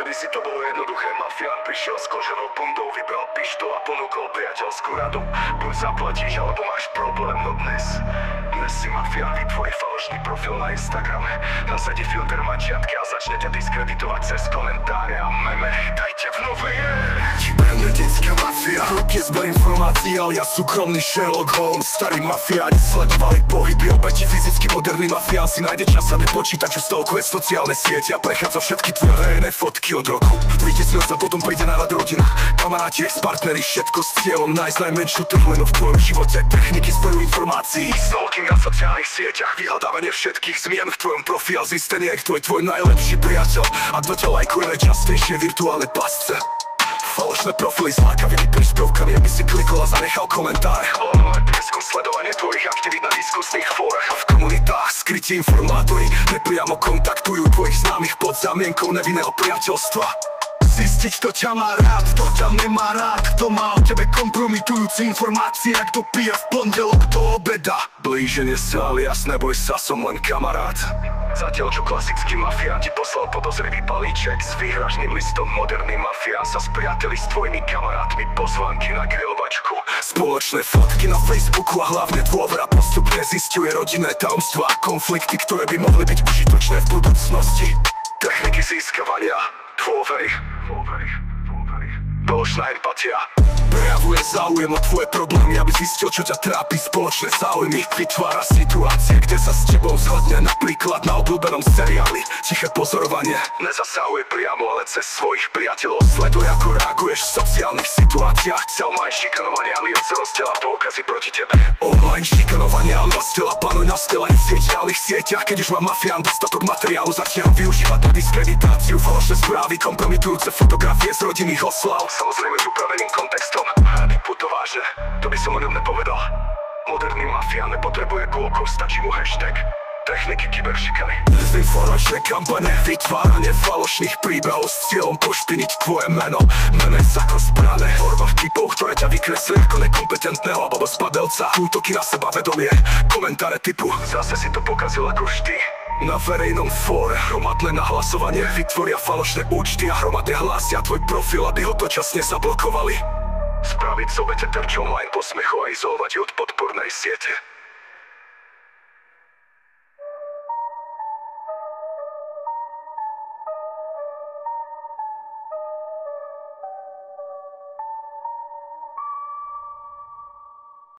Kedysi to bolo jednoduché, mafián prišiel s koženou bundou, vybral pištol a ponúkol priateľskú radu. Buď zaplatíš, alebo máš problém, no dnes si mafián vytvorí falošný profil na Instagrame, nasadí filter mačiatky a začne ťa diskreditovať cez komentáre a meme. Dajte v novej ére. Detská mafia, je zber informácií, ale ja súkromný Sherlock Holmes. Starí mafiáni sledovali pohyby obeti, fyzicky moderný mafián si nájde čas a nepočítaču, stalkuje sociálne siete a prechádza všetky tvoje verejné fotky od roku. Príde slz a potom príde na rad rodina, kamaráti, ex-partneri, všetko s cieľom nájsť najmenšiu trhlinu v tvojom živote. Techniky zberu informácií, stalking na sociálnych sieťach, vyhľadávanie všetkých zmien v tvojom profile, zistenie, kto je tvoj najlepší priateľ a kto ťa lajkuje najčastejšie virtuálne pasce. Falošné profily s lákavými príspevkami, aby si klikol a zanechal komentáre. Prieskum sledovanie tvojich aktivít na diskusných fórach a v komunitách. Skrytí informátori nepriamo kontaktujú tvojich známych pod zámienkou nevinného priateľstva. Zistiť, kto ťa má rád, kto ťa nemá rád, kto má o tebe kompromitujúce informácie, kto pije v pondelok do obeda. Blíženie sa, alias neboj sa, som len kamarát. Zatiaľ čo klasický mafián ti poslal podozrivý balíček s výhražným listom, moderný mafián sa spriateli s tvojimi kamarátmi, pozvánky na grilovačku, spoločné fotky na Facebooku a hlavne dôvera postupne zisťuje rodinné tajomstvá a konflikty, ktoré by mohli byť užitočné v budúcnosti. Techniky získavania dôvery. Doložná empatia. Prejavuje záujem o tvoje problémy, aby zistil, čo ťa trápi. Spoločné záujmy vytvára situácie, kde sa s tebou zhodne, napríklad na obľúbenom seriáli. Tiché pozorovanie nezasahuje priamo, ale cez svojich priateľov sleduje, ako reaguješ v sociálnych situáciách. Online šikanovanie alias rozdiela poukazy proti tebe. Online šikanovanie alias panuj na sociálnych sieťach. Keď už má mafián dostatok materiálu, začne ho využívať na diskreditáciu. Falošné správy, kompromitujúce fotografie z rodinných oslav, samozrejme s upraveným kontextom. To vážne, to by som len nepovedal. Moderný mafián nepotrebuje Google, stačí mu hashtag. Techniky kyberšikany, dezinformačné kampane, vytváranie falošných príbehov s cieľom pošpiniť tvoje meno. Mene sa rozbrané, horba vtipov, ktoré ťa vykreslí ako nekompetentného alebo spadelca. Útoky na seba vedomie, komentáre typu zase si to pokazil ako vždy. Na verejnom fóre hromadné nahlasovanie, vytvoria falošné účty a hromadne hlásia tvoj profil, aby ho dočasne zablokovali. Spraviť z obete terč online posmechu a izolovať ju od podpornej siete.